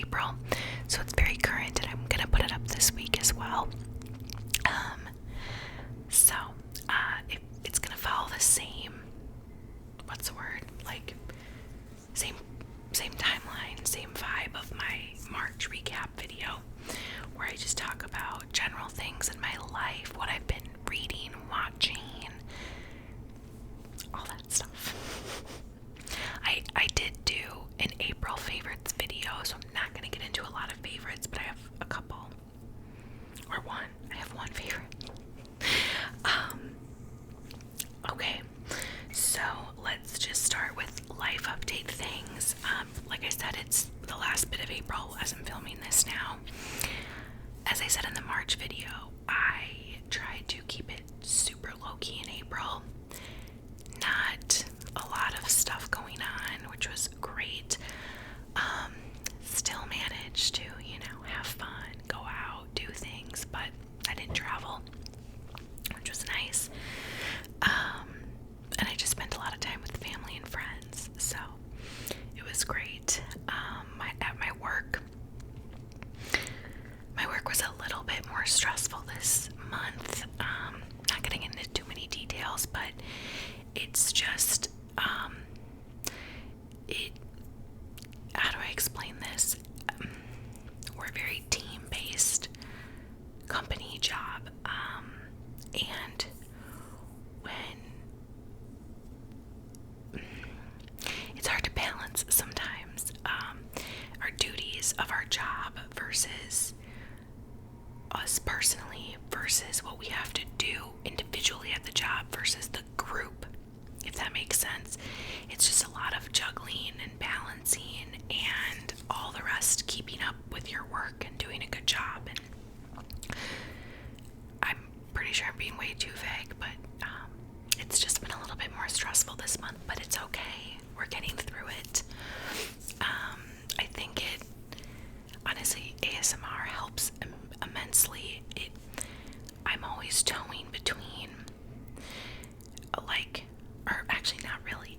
April, so it's very current, and I'm gonna put it up this week as well. So it's gonna follow the same, what's the word, like same timeline, same vibe of my March recap video, where I just talk about general things in my life, what I've been reading, watching, all that stuff. I did do an April favorites video, so I'm not going to get into a lot of favorites, but I have a couple. Or one. I have one favorite. Okay, so let's just start with life update things. Like I said, it's the last bit of April as I'm filming this now. As I said in the March video, I tried to keep it super low-key in April. Not a lot of stuff going on, which was great. Still managed to, have fun, go out, do things, but I didn't travel, which was nice. And I just spent a lot of time with family and friends, so it was great. At my work was a little bit more stressful this month. Not getting into too many details, but it's just, how do I explain this? We're a very team-based company job, and it's hard to balance sometimes, our duties of our job versus us personally, versus what we have to do individually at the job versus the group, if that makes sense. It's just a lot of juggling and balancing and all the rest, keeping up with your work and doing a good job. And I'm pretty sure I'm being way too vague, but it's just been a little bit more stressful this month, but it's okay. We're getting through it. I think honestly, ASMR helps immensely. I'm always towing between, or actually not really.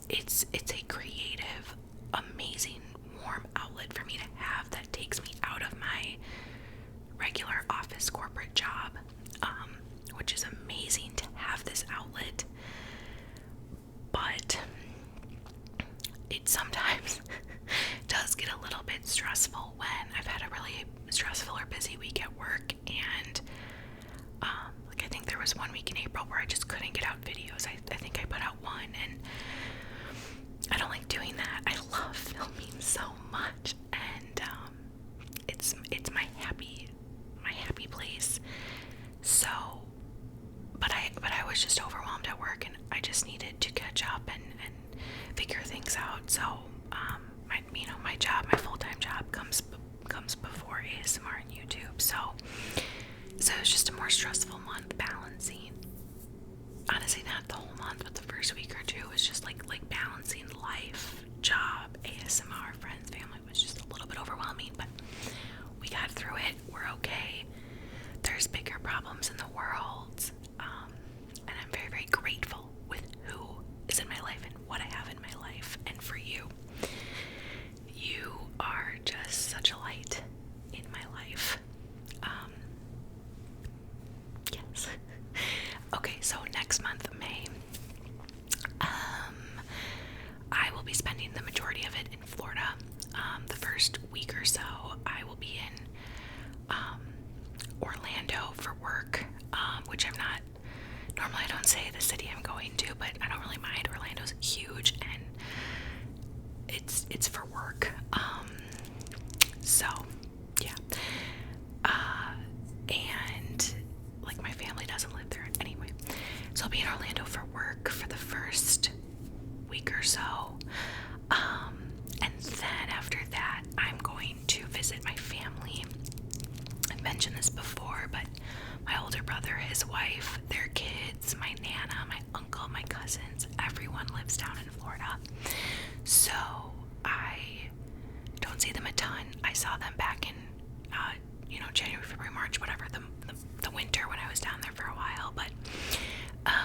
It's a creative, amazing, warm outlet for me to have that takes me out of my regular office corporate job, which is amazing to have this outlet. But it sometimes does get a little bit stressful when I've had a really stressful or busy week at work, and I think there was one week in April where I just couldn't get out videos. I think I put out one, and I don't like doing that. I love filming so much, and it's my happy place. So, but I was just overwhelmed at work, and I just needed to catch up and figure things out. So my job, my full-time job comes before ASMR and YouTube. So it was just a more stressful month balancing. Honestly, not the whole month, but the first week or two was just like balancing life, job, ASMR, friends, family. Was just a little bit overwhelming, but we got through it. We're okay. There's bigger problems in the world, and I'm very, very grateful with who is in my life and what I have in my life. And for you, you are just such a light in my life. Yes. Okay, so next month, May, I will be spending the majority of it in Florida. The first week or so, I will be in Orlando for work, which I'm not, normally I don't say the city I'm going to, but I don't really mind. Orlando's huge, and it's for work. So yeah. And my family doesn't live there anyway. So I'll be in Orlando for work for the first week or so. And then after that, I'm going to visit my family. I've mentioned this before, but my older brother, his wife, their kids, my nana, my uncle, my cousins, everyone lives down in Florida. So I don't see them a ton. I saw them back in, January, February, March, whatever, the winter when I was down there for a while, but I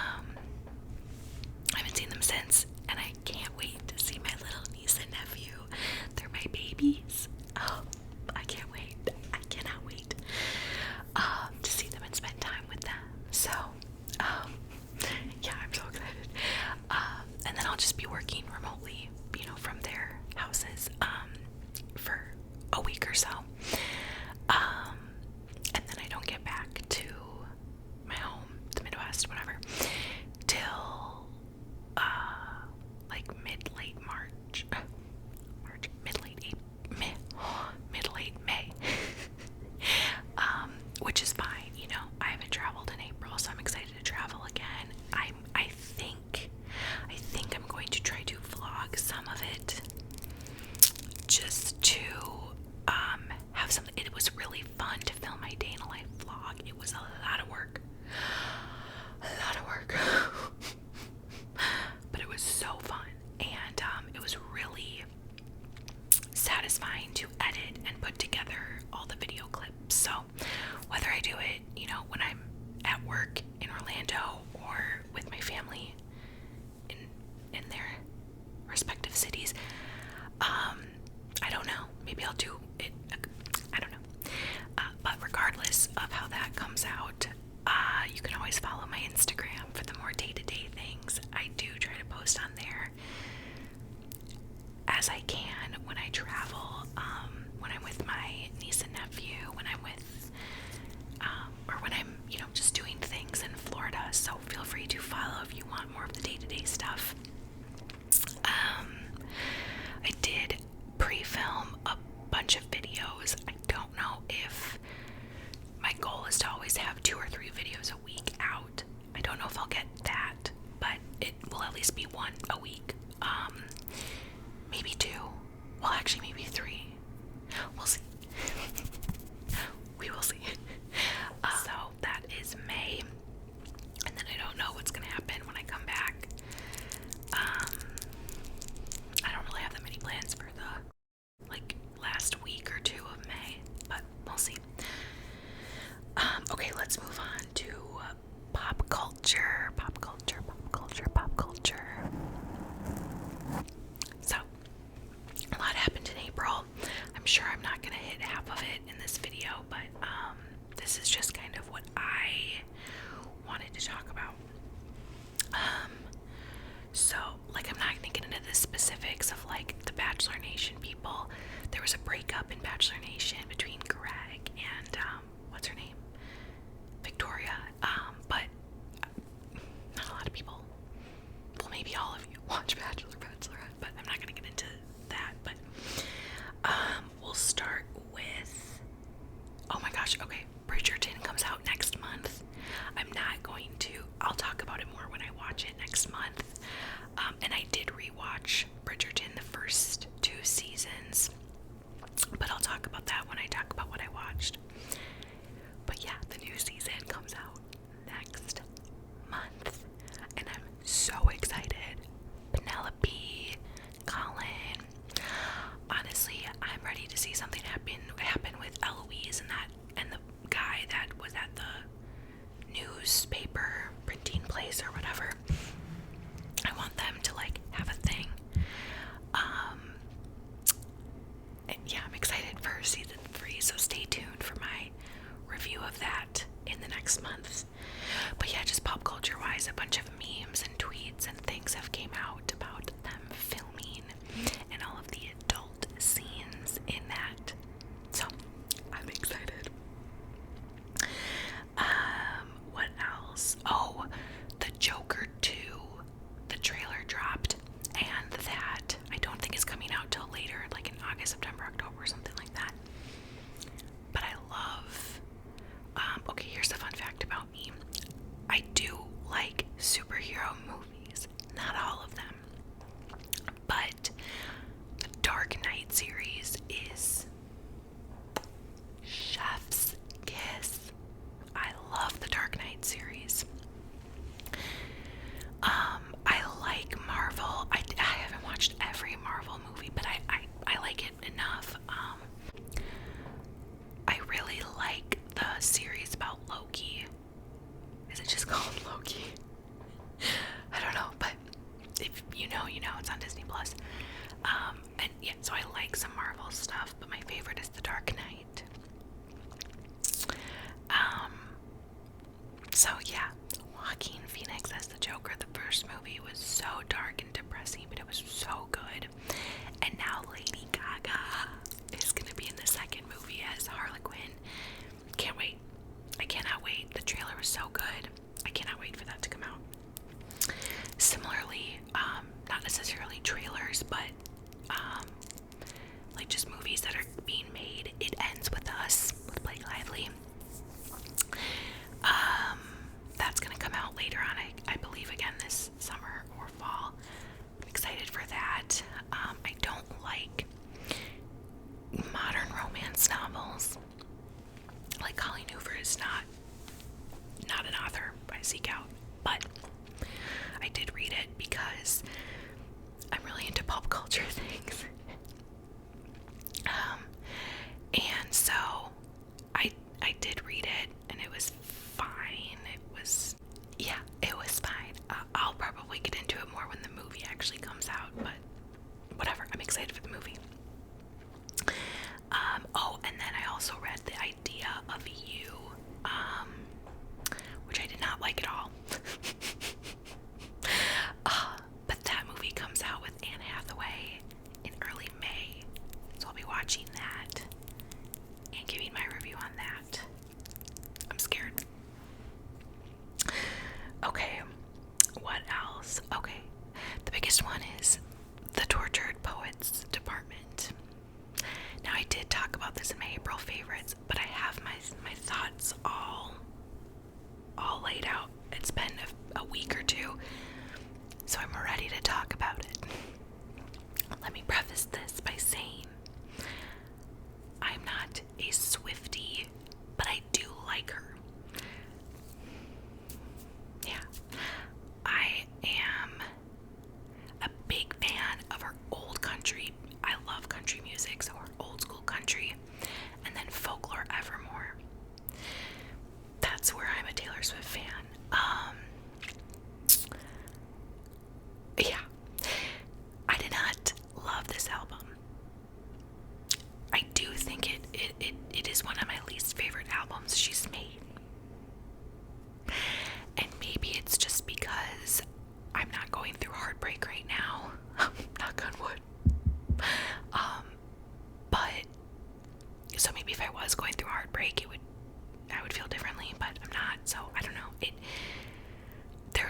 haven't seen them since, and I can't wait to see my little niece and nephew. They're my babies. Oh, least be one a week. Maybe two. Well, actually, maybe three. We'll see. We will see. So that is May, and then I don't know what's gonna happen when I come back. I don't really have that many plans for the last week or two of May, but we'll see. Okay, let's move on to pop culture. So, a lot happened in April. I'm sure I'm not gonna hit half of it in this video, but this is just kind of what I wanted to talk about. So, I'm not gonna get into the specifics of the Bachelor Nation people. There was a breakup in Bachelor Nation between Greg and what's her name? Victoria. But not a lot of people. Well, maybe all of you watch Bachelorette, but I'm not gonna get into that. But we'll start with, oh my gosh, okay, Bridgerton comes out next month. I'll talk about it more when I watch it next month. And I did rewatch Bridgerton the first 2 seasons, but I'll talk about that when I talk about what I watched. But yeah, the new season comes out next month, and I'm so excited. Penelope, Colin. Honestly, I'm ready to see something happen with Eloise and the guy that was at the newspaper printing place or whatever. I want them to have a thing. And yeah, I'm excited for season 3, so stay tuned for my review of that in the next month. But yeah, just pop culture wise, a bunch of memes and tweets and things have came out about them filming and all of the adult scenes in that. So I'm excited. What else? Oh, the Joker 2, the trailer dropped, and that I don't think is coming out till later, in August, September, October, something like that. But I love, okay, here's the fun fact about me. I do like superhero movies, not all of them, but the Dark Knight series is chef's kiss. I love the Dark Knight series. I like Marvel. I haven't watched every Marvel movie, but I like it enough. I really like the series about Loki. Is it just called Loki? I don't know, but if you know, you know, it's on Disney Plus. And yeah, so I like some Marvel stuff, but my favorite is The Dark Knight. So yeah, Joaquin Phoenix as the Joker. The first movie was so dark and depressing, but it was so good. And now Lady Gaga is gonna be in the second movie as Harley Quinn. Can't wait. I cannot wait. The trailer was so good. I cannot wait for that to come out. Similarly, not necessarily trailers, but just movies that are being made. It Ends With Us with Blake Lively. That's gonna come out later on, I believe, again this summer or fall. I'm excited for that. I don't like modern romance novels. Colleen Hoover is not an author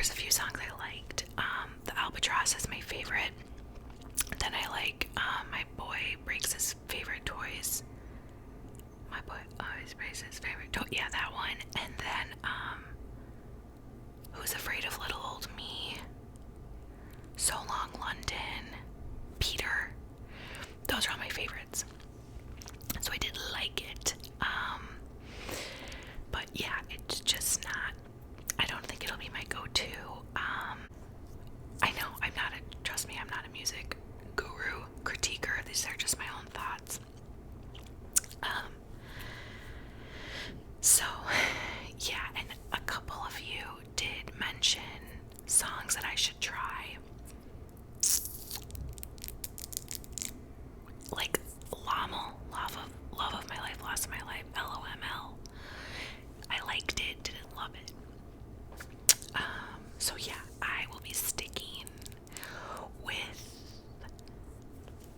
was a few songs I liked. The Albatross is my favorite. Then I like My Boy Breaks His Favorite Toys. My Boy Always Breaks His Favorite Toy. Yeah, that one. And then Who's Afraid of Little Old Me? So Long London. Peter. Those are all my favorites. So I did like it. But yeah, it's just not, I don't think it'll be my go-to. I know, trust me, I'm not a music guru, critiquer. These are just my own thoughts. So, yeah, and a couple of you did mention songs that I should try. Like Lamo, Love of My Life, Lost of My Life, LOML. I liked it, didn't love it. So yeah, I will be sticking with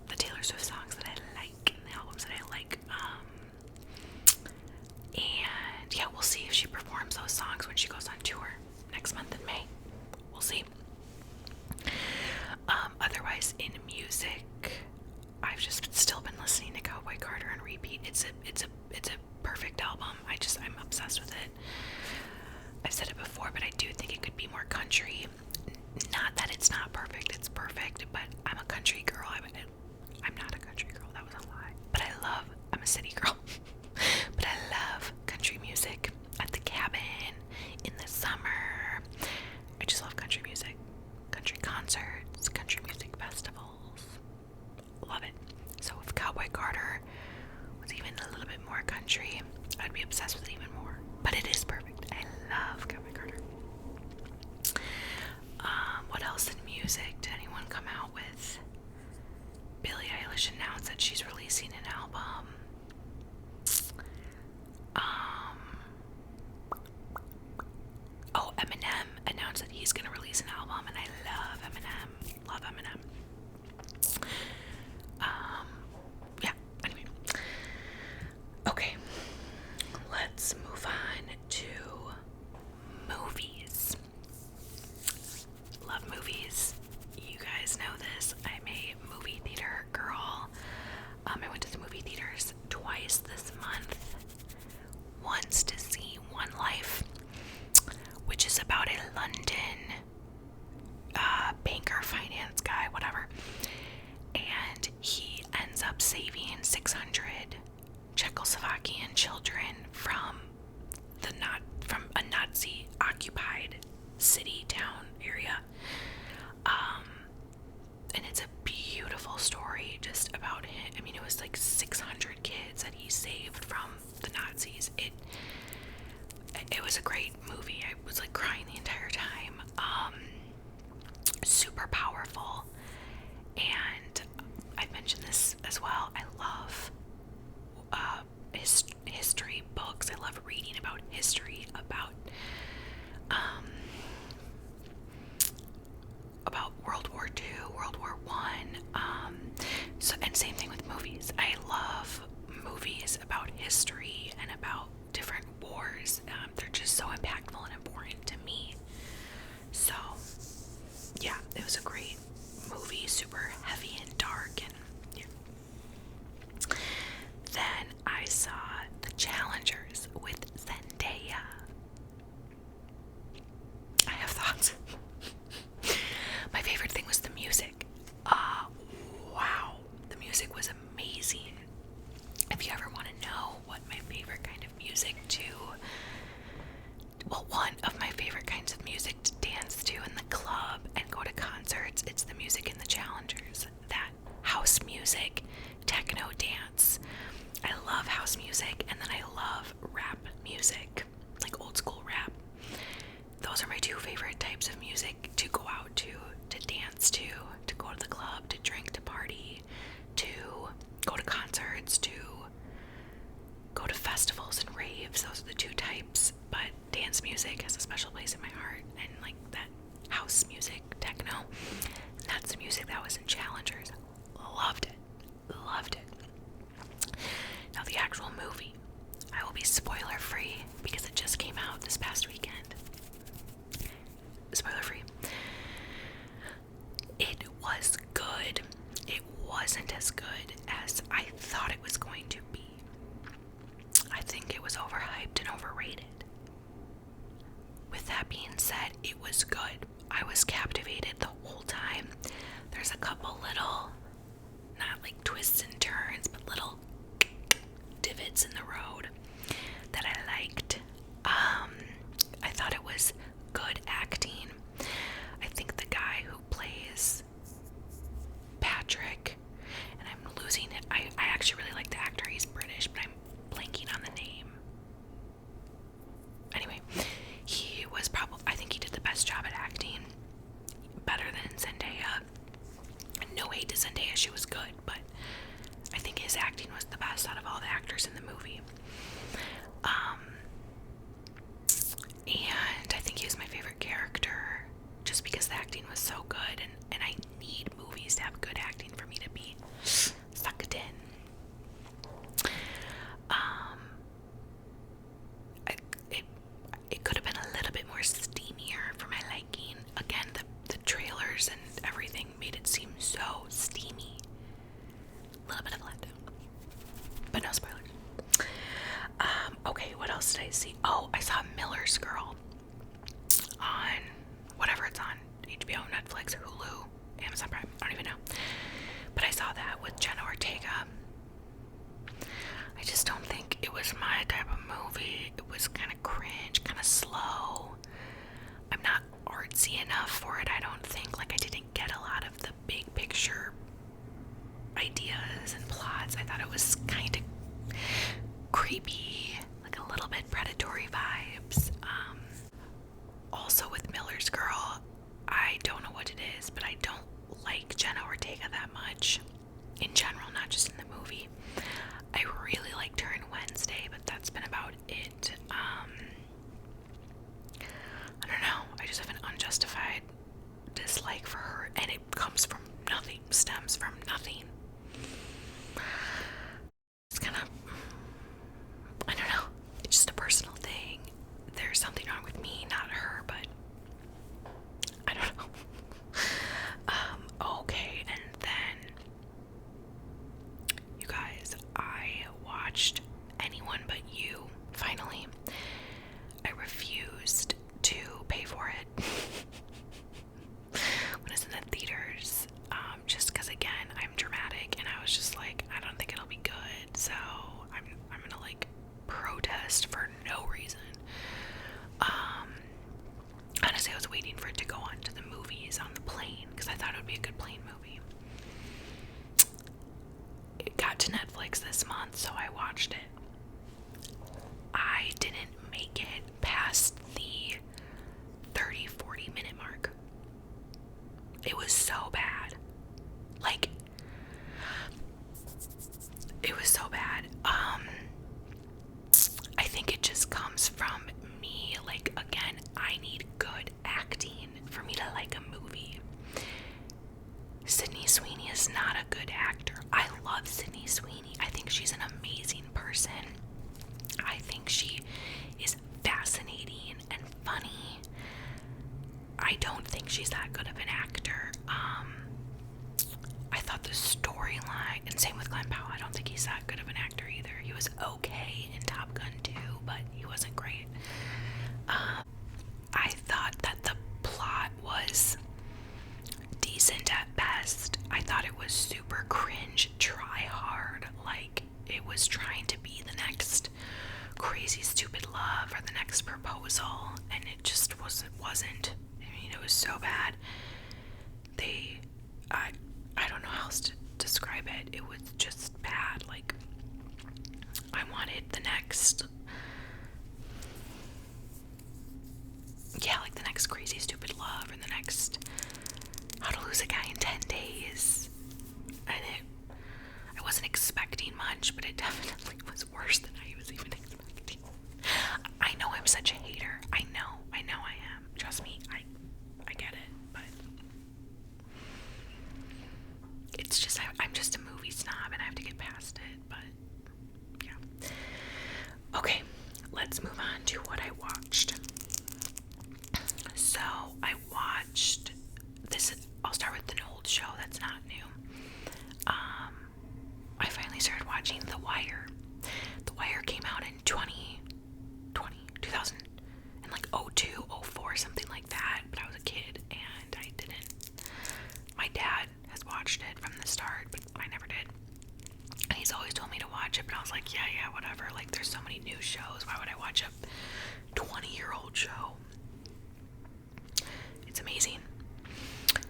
the Taylor Swift songs that I like and the albums that I like. And yeah, we'll see if she performs those songs when she goes on tour next month in May. We'll see. Otherwise, in music, I've just still been listening to Cowboy Carter on repeat. It's a perfect album. I'm obsessed with it. I've said it before, but I do think it could be more country. Not that it's not perfect, it's perfect, but I'm a country girl. I'm not a country girl, that was a lie. But I'm a city girl. But I love country music at the cabin, in the summer. I just love country music. Country concerts, country music festivals. Love it. So if Cowboy Carter was even a little bit more country, I'd be obsessed with it even more. But it is perfect. I love Cowboy Carter. What else in music did anyone come out with? Billie Eilish announced that she's releasing an album. Eminem announced that he's gonna release an album, and I love Eminem. Love Eminem. Yeah, anyway. Okay. Let's move on to movies. Love movies. You guys know this. I'm a movie theater girl. I went to the movie theaters twice this month. Once to see One Life, which is about a London banker, finance guy, whatever. And he ends up saving 600 Czechoslovakian children from a Nazi-occupied city, town, area. And it's a beautiful story just about him. I mean, it was like 600 kids that he saved from the Nazis. It was a great movie. I was like crying the entire time. Super powerful. And I've mentioned this as well. I love history books. I love reading about history, about World War II, World War I. And same thing with movies. I love movies about history and about different wars. They're just so impactful and important to me. So yeah, it was a great movie, super heavy and dark, and yeah. Then I saw The Challengers with Zendaya. I have thoughts. My favorite thing was the music. Wow, the music was amazing. If you ever want to know what my favorite kind of music one of my favorite kinds of music to dance to in the club and go to concerts, it's the music in The Challengers. That house music, techno dance. I love house music, and then I love rap music, like old school rap. Those are my two favorite types of music to go out to dance to go to the club, to drink, to party, to go to concerts, to go to festivals and raves. Those are the two types, but dance music has a special place in my heart, and like that house music, techno, that's the music that was in Challengers. Loved it. Now the actual movie, I will be spoiler free because it just came out this past weekend. Spoiler was a couple little, not like twists and turns, but little divots in the road that I liked. I thought it was good acting. I think the guy who plays Patrick, and I'm losing it, I actually really like the actor. He's British, but I'm blanking on the name. Anyway, he was probably, I think he did the best job at acting, better than Zendaya. No hate to Zendaya, she was good, but I think his acting was the best out of all the actors in the movie. And I think he was my favorite character just because the acting was so good, and I need movies to have good acting for me to be sucked in. It could have been a little bit more steamier for my liking. Again, the trailers and everything made it seem so steamy. A little bit of letdown, but no spoilers. Okay, what else did I see? Oh, I saw Miller's Girl on whatever it's on, HBO, Netflix, Hulu, Amazon Prime, I don't even know. But I saw that with Jenna Ortega. I just don't think it was my type of movie. It was kind of cringe, kind of slow. I'm not artsy enough for it, I don't think. Like, I didn't get a lot of the big picture ideas and plots. I thought it was kind of creepy, like a little bit predatory vibes. Also with Miller's Girl, I don't know what it is, but I don't like Jenna Ortega that much. In general, not just in the movie. I really liked her in Wednesday, but that's been about it. I don't know. I just have an unjustified dislike for her, and it comes from nothing, stems from nothing. It's kind of, I don't know. It's just a personal thing. There's something wrong with me, not her, but I don't know. Okay, and then you guys, I watched Anyone But You, finally. I refused to pay for it when it's in the theaters, just because, again, I'm dramatic, and I was just like, I don't think it'll be good, so I'm gonna, like, protest for no reason. Honestly, I was waiting for it to go on to the movies on the plane, because I thought it would be a good plane movie. It got to Netflix this month, so I watched it. I didn't make it past the 30-40 minute mark. It was so bad. Like, it was so bad. I think it just comes from me. Like, again, I need good acting for me to like a movie. Sydney Sweeney is not a good actor. I love Sydney Sweeney. I think she's an amazing person. I think she is fascinating and funny. I don't think she's that good of an actor. I thought the storyline, and same with Glenn Powell, I don't think he's that good of an actor either. He was okay in Top Gun 2, but he wasn't great. I thought that the plot was decent at best. I thought it was super cringe, try hard, like it was trying to be the next Crazy Stupid Love or the next Proposal, and it just wasn't. I mean, it was so bad. I don't know how else to describe it. It was just bad. Like, I wanted the next, like the next Crazy Stupid Love or the next How to Lose a Guy in 10 Days. And I wasn't expecting much, but it definitely was worse than I was even expecting. I know I'm such a hater. I know I am. Trust me, I get it, but it's just, I'm just a movie snob and I have to get past it, but yeah. Okay, let's move on to what I watched. So I watched this. I'll start with an old show that's not new.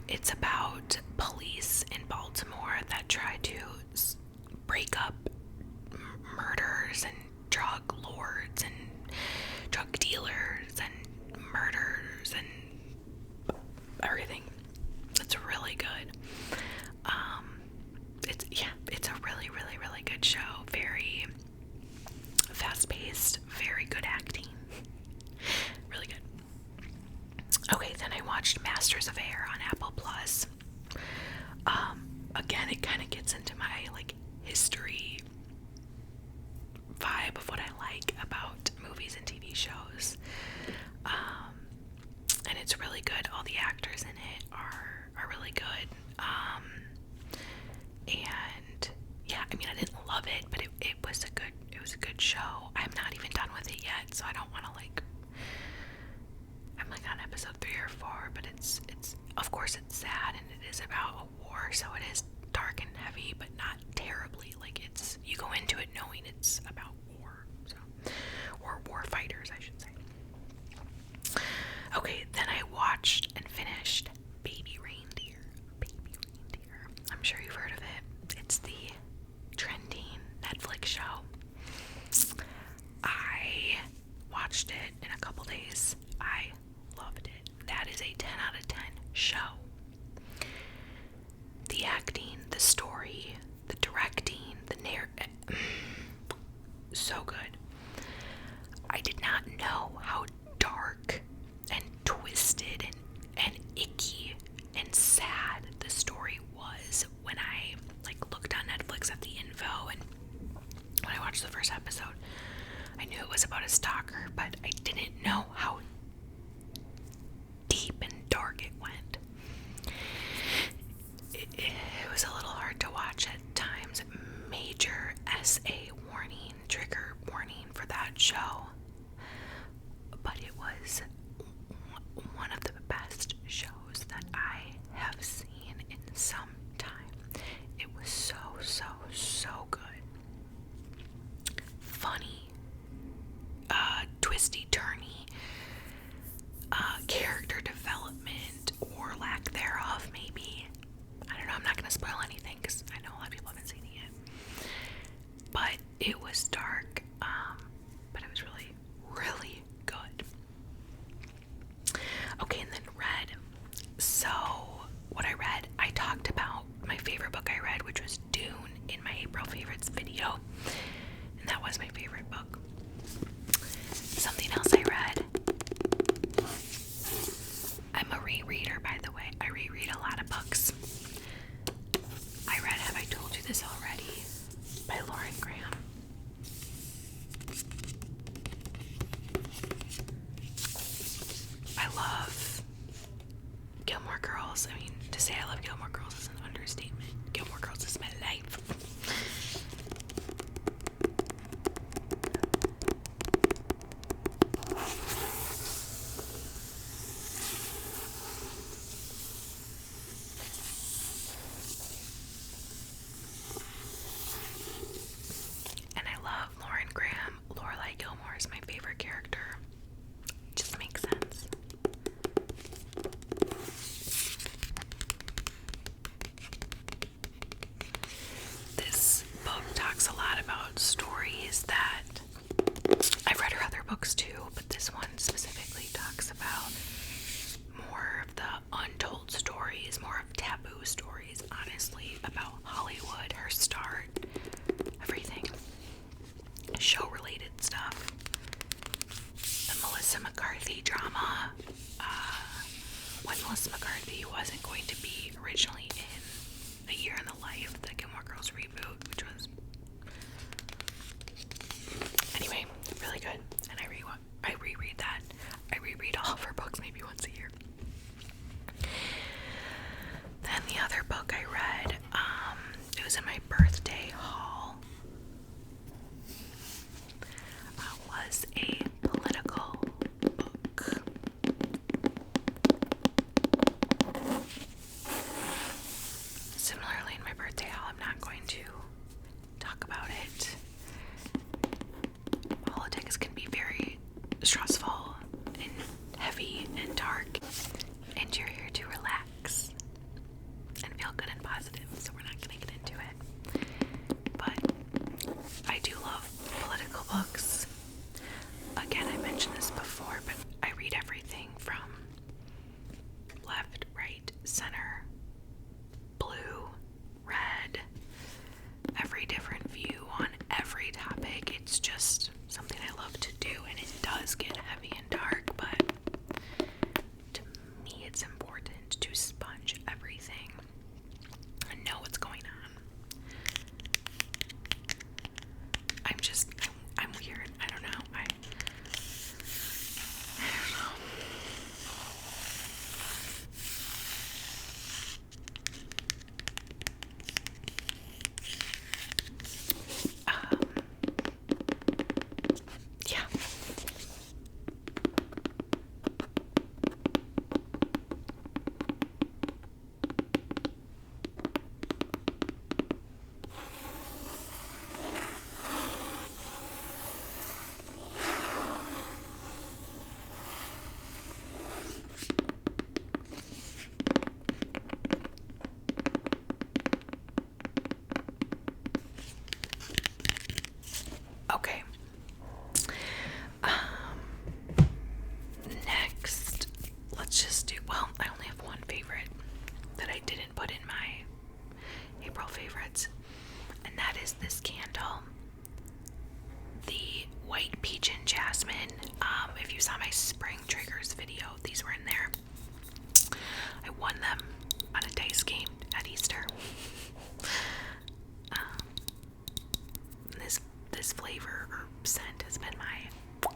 It's about police in Baltimore that try to break up murders and drug lords and drug dealers and murders and everything. It's really good. It's a really, really, really good show. Very fast-paced, very good acting. Really good. Okay, then I watched Masters of Air on Apple Plus. Again, it kind of gets into my like history vibe of what I like about movies and TV shows. And it's really good. All the actors in it are really good. And yeah, I mean, I didn't love it, but it was a good show. I'm not even done with it yet, so I don't want to I'm like on episode 3 or 4, but it's of course it's sad and it is about a war, so it is dark and heavy, but not terribly. Like you go into it knowing it's about war, or war fighters, I should say. Okay, then I watched and finished Baby Reindeer. I'm sure you've heard of it. It's the trending Netflix show. I watched it in a couple days. I loved it. That is a 10 out of 10 show. The acting, the story, the directing, the narrative, so good. I did not know how dark and twisted and icky and sad the story was when I looked on Netflix at the info, and when I watched the first episode, I knew it was about a stalker, but I didn't know how deep and dark it went. It was a little hard to watch at times. Major SA warning, trigger warning for that show. But it was one of the best shows that I have seen in some time. It was so good. Funny, twisty, turny, character development, or lack thereof, maybe. I don't know, I'm not going to spoil anything because I know a lot of people haven't seen it yet. But it was dark, but it was really, really good. Okay, and then read. So, what I read, I talked about my favorite book I read, which was Dune, in my April favorites video. And that was my favorite book. Something else I read. I'm a rereader, by the way. I reread a lot of books. I read Have I Told You This Already? By Lauren Graham. I love Gilmore Girls. I mean, to say I love Gilmore Girls is an understatement. Gilmore Girls is my life. And I love Lauren Graham. Lorelai Gilmore is my favorite character. It just makes sense. This book talks a lot about stories that I've read her other books too, but this one specifically talks about more of the untold stories, more of taboo stories, honestly, about Hollywood, her start, everything, show-related stuff. The Melissa McCarthy drama, when Melissa McCarthy wasn't going to be originally in A Year in the Life, the Gilmore Girls reboot, which was, anyway, really good. And I reread that. I reread all of her books maybe once a year. Then the other book I read, it was in my birthday haul, was a political book. Similarly, in my birthday haul, I'm not going to talk about it. Politics can be very stressful and heavy and dark. won them on a dice game at Easter. This flavor or scent has been my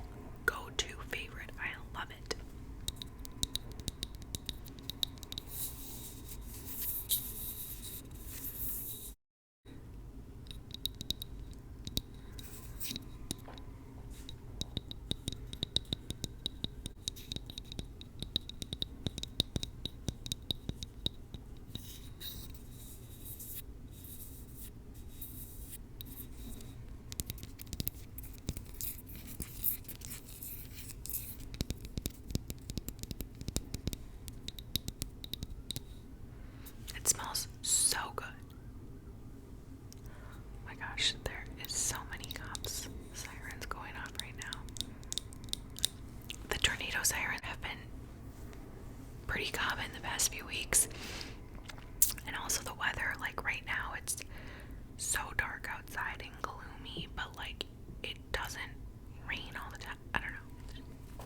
go-to favorite. I love it. It smells so good. Oh my gosh, there is so many cops sirens going off right now. The tornado sirens have been pretty common the past few weeks. And also the weather, like right now it's so dark outside and gloomy, but like it doesn't rain all the time. I don't know.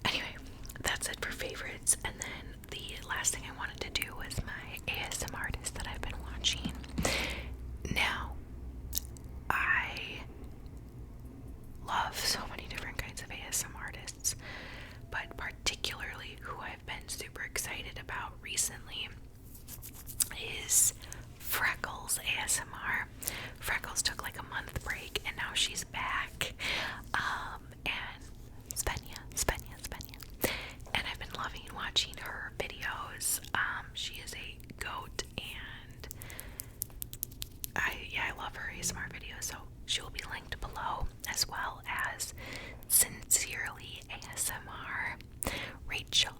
Anyway, that's it for favorites. And then the last thing I wanted to do was my ASMRtists that I've been watching. Now, I love so many different kinds of ASMRtists, but particularly who I've been super excited about recently is Freckles ASMR. Freckles took like a month break and now she's back. And Svenja. And I've been loving watching her videos. She is a goat and I love her ASMR videos, so she will be linked below, as well as Sincerely ASMR. Rachel